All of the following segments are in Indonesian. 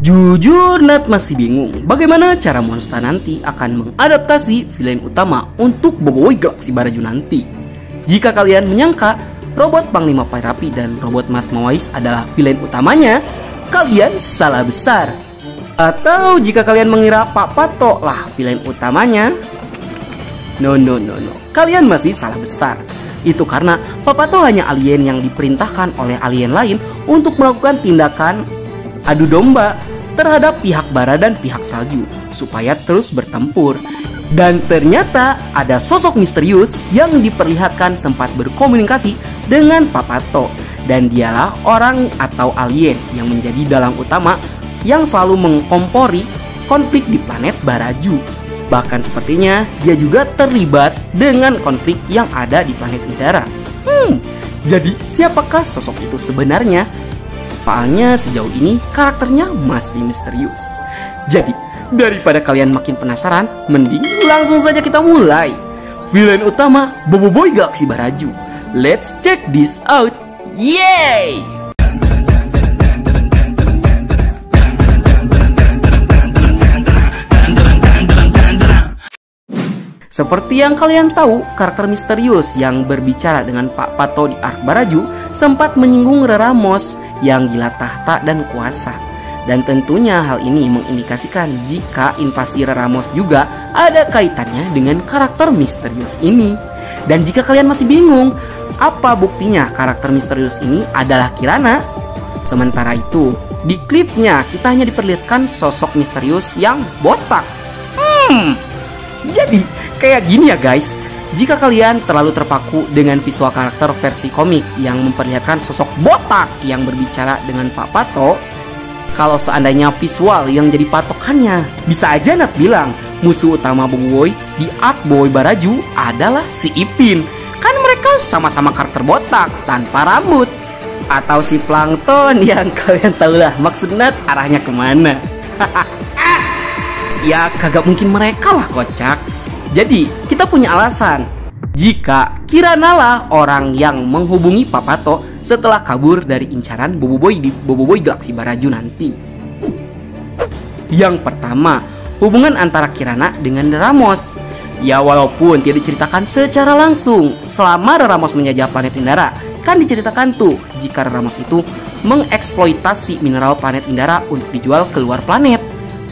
Jujur Nat masih bingung bagaimana cara Monster nanti akan mengadaptasi villain utama untuk Boboiboy Galaxy Baraju nanti. Jika kalian menyangka robot Panglima Pyrapi dan robot Mas Mawais adalah villain utamanya, kalian salah besar. Atau jika kalian mengira Pak Pato lah villain utamanya, no, kalian masih salah besar. Itu karena Pak Pato hanya alien yang diperintahkan oleh alien lain untuk melakukan tindakan adu domba terhadap pihak bara dan pihak salju supaya terus bertempur. Dan ternyata ada sosok misterius yang diperlihatkan sempat berkomunikasi dengan Pak Pato, dan dialah orang atau alien yang menjadi dalang utama yang selalu mengkompori konflik di planet Baraju. Bahkan sepertinya dia juga terlibat dengan konflik yang ada di planet Indara. Jadi siapakah sosok itu sebenarnya? Soalnya sejauh ini karakternya masih misterius. Jadi daripada kalian makin penasaran, mending langsung saja kita mulai. Villain utama Boboiboy Galaxy Baraju. Let's check this out. Yeay! Seperti yang kalian tahu, karakter misterius yang berbicara dengan Pak Pato di Ark Baraju sempat menyinggung Reramos yang gila tahta dan kuasa. Dan tentunya hal ini mengindikasikan jika invasi Reramos juga ada kaitannya dengan karakter misterius ini. Dan jika kalian masih bingung, apa buktinya karakter misterius ini adalah Kirana? Sementara itu, di klipnya kita hanya diperlihatkan sosok misterius yang botak. Jadi kayak gini ya guys, jika kalian terlalu terpaku dengan visual karakter versi komik yang memperlihatkan sosok botak yang berbicara dengan Pak Pato, kalau seandainya visual yang jadi patokannya, bisa aja Nat bilang musuh utama Boboiboy di Ark Boboiboy Baraju adalah si Ipin. Kan mereka sama-sama karakter botak tanpa rambut. Atau si Plankton yang kalian tahu lah maksud Nat arahnya kemana. Ya kagak mungkin mereka lah kocak. Jadi kita punya alasan jika Kirana lah orang yang menghubungi Pak Pato setelah kabur dari incaran Boboiboy di Boboiboy Galaxy Baraju nanti. Yang pertama, hubungan antara Kirana dengan Ramos. Ya walaupun tidak diceritakan secara langsung selama Ramos menjajah planet Indara, kan diceritakan tuh jika Ramos itu mengeksploitasi mineral planet Indara untuk dijual ke luar planet.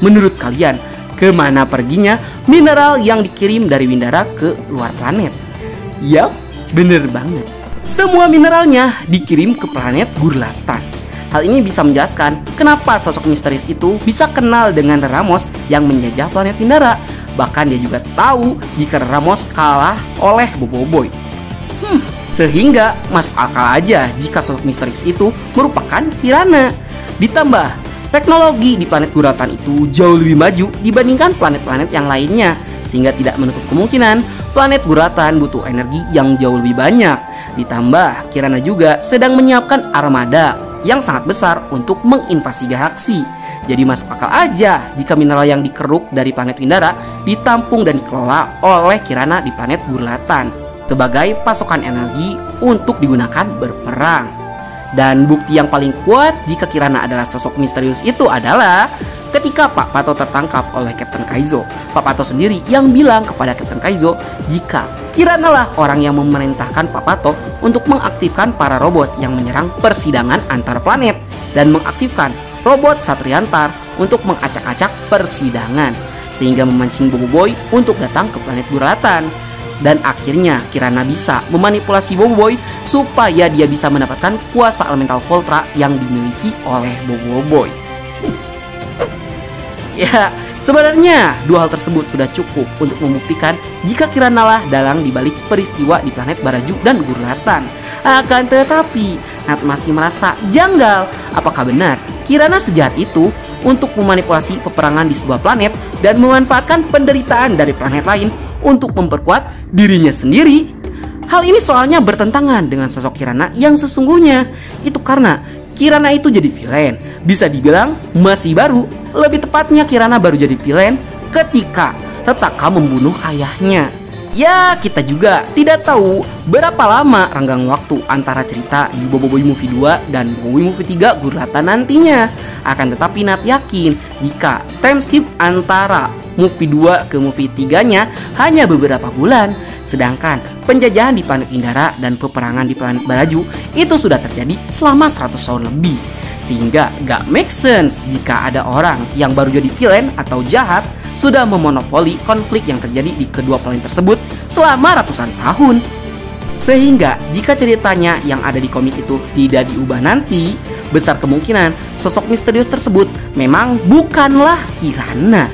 Menurut kalian, kemana perginya mineral yang dikirim dari Windara ke luar planet? Yap, bener banget. Semua mineralnya dikirim ke planet Gurlatan. Hal ini bisa menjelaskan kenapa sosok misterius itu bisa kenal dengan Ramos yang menjajah planet Windara. Bahkan dia juga tahu jika Ramos kalah oleh Boboiboy. Sehingga masuk akal aja jika sosok misterius itu merupakan Kirana. Ditambah teknologi di planet Gurlatan itu jauh lebih maju dibandingkan planet-planet yang lainnya, sehingga tidak menutup kemungkinan planet Gurlatan butuh energi yang jauh lebih banyak. Ditambah Kirana juga sedang menyiapkan armada yang sangat besar untuk menginvasi galaksi. Jadi masuk akal aja jika mineral yang dikeruk dari planet Windara ditampung dan dikelola oleh Kirana di planet Gurlatan sebagai pasokan energi untuk digunakan berperang. Dan bukti yang paling kuat jika Kirana adalah sosok misterius itu adalah ketika Pak Pato tertangkap oleh Captain Kaizo. Pak Pato sendiri yang bilang kepada Captain Kaizo jika Kirana lah orang yang memerintahkan Pak Pato untuk mengaktifkan para robot yang menyerang persidangan antar planet dan mengaktifkan robot Satriantar untuk mengacak-acak persidangan, sehingga memancing Boboiboy untuk datang ke planet Gurlatan. Dan akhirnya Kirana bisa memanipulasi Boboiboy supaya dia bisa mendapatkan kuasa elemental Voltra yang dimiliki oleh Boboiboy. Ya, sebenarnya dua hal tersebut sudah cukup untuk membuktikan jika Kirana lah dalang dibalik peristiwa di planet Baraju dan Gurlatan. Akan tetapi, Nat masih merasa janggal. Apakah benar Kirana sejahat itu untuk memanipulasi peperangan di sebuah planet dan memanfaatkan penderitaan dari planet lain untuk memperkuat dirinya sendiri? Hal ini soalnya bertentangan dengan sosok Kirana yang sesungguhnya. Itu karena Kirana itu jadi villain, bisa dibilang masih baru. Lebih tepatnya Kirana baru jadi villain ketika Retaka membunuh ayahnya. Ya, kita juga tidak tahu berapa lama renggang waktu antara cerita di Boboiboy Movie 2 dan Boboiboy Movie 3 Gurlatan nantinya. Akan tetapi Nat yakin jika time skip antara movie 2 ke movie 3-nya hanya beberapa bulan, sedangkan penjajahan di planet Indara dan peperangan di planet Baraju itu sudah terjadi selama 100 tahun lebih. Sehingga gak make sense jika ada orang yang baru jadi villain atau jahat sudah memonopoli konflik yang terjadi di kedua planet tersebut selama ratusan tahun. Sehingga jika ceritanya yang ada di komik itu tidak diubah nanti, besar kemungkinan sosok misterius tersebut memang bukanlah Kirana.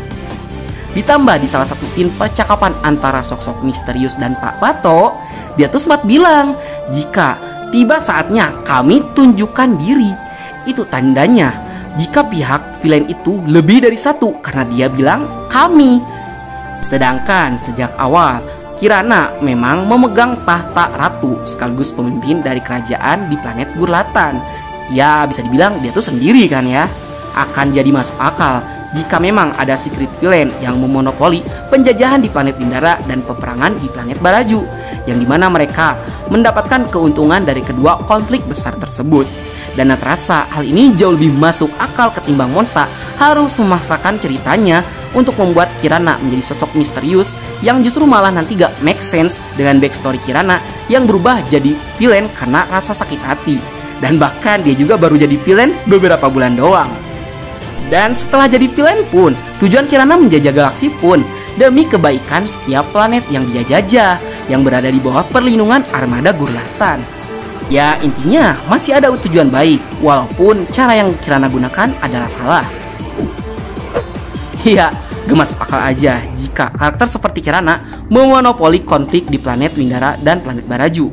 Ditambah di salah satu scene percakapan antara sosok misterius dan Pak Pato, dia tuh sempat bilang jika tiba saatnya kami tunjukkan diri. Itu tandanya jika pihak villain itu lebih dari satu, karena dia bilang kami. Sedangkan sejak awal Kirana memang memegang tahta ratu sekaligus pemimpin dari kerajaan di planet Gurlatan. Ya bisa dibilang dia tuh sendiri kan ya. Akan jadi masuk akal jika memang ada secret villain yang memonopoli penjajahan di planet Indara dan peperangan di planet Baraju, yang dimana mereka mendapatkan keuntungan dari kedua konflik besar tersebut. Dan terasa hal ini jauh lebih masuk akal ketimbang Monsta harus memaksakan ceritanya untuk membuat Kirana menjadi sosok misterius yang justru malah nanti gak make sense dengan backstory Kirana yang berubah jadi villain karena rasa sakit hati. Dan bahkan dia juga baru jadi villain beberapa bulan doang. Dan setelah jadi villain pun, tujuan Kirana menjajah galaksi pun demi kebaikan setiap planet yang dia jajah yang berada di bawah perlindungan armada Gurlatan. Ya intinya masih ada tujuan baik, walaupun cara yang Kirana gunakan adalah salah. Ya, gemas akal aja jika karakter seperti Kirana memonopoli konflik di planet Windara dan planet Baraju.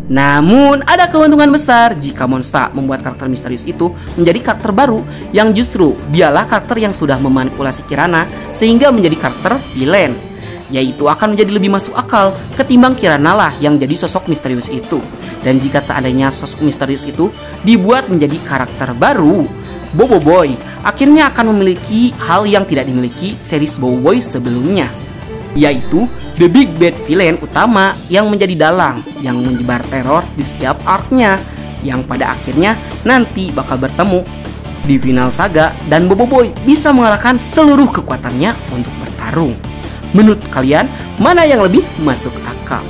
Namun ada keuntungan besar jika Monsta membuat karakter misterius itu menjadi karakter baru, yang justru dialah karakter yang sudah memanipulasi Kirana sehingga menjadi karakter villain. Yaitu akan menjadi lebih masuk akal ketimbang Kirana lah yang jadi sosok misterius itu. Dan jika seandainya sosok misterius itu dibuat menjadi karakter baru, Boboiboy akhirnya akan memiliki hal yang tidak dimiliki series Boboiboy sebelumnya, yaitu The Big Bad Villain utama yang menjadi dalang yang menyebar teror di setiap arc-nya, yang pada akhirnya nanti bakal bertemu di final saga dan Boboiboy bisa mengerahkan seluruh kekuatannya untuk bertarung. Menurut kalian mana yang lebih masuk akal?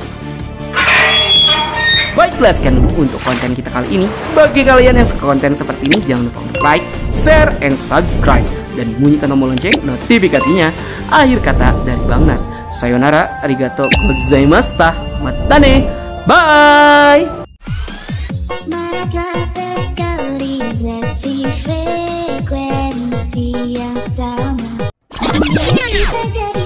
Baiklah, sekian untuk konten kita kali ini. Bagi kalian yang suka konten seperti ini, jangan lupa untuk like, share, and subscribe, dan bunyikan tombol lonceng notifikasinya. Akhir kata dari Bang Nat. Sayonara, arigato gozaimashita, matane, bye. Semangatlah berkalibrasi frekuensi yang sama. Kita jadi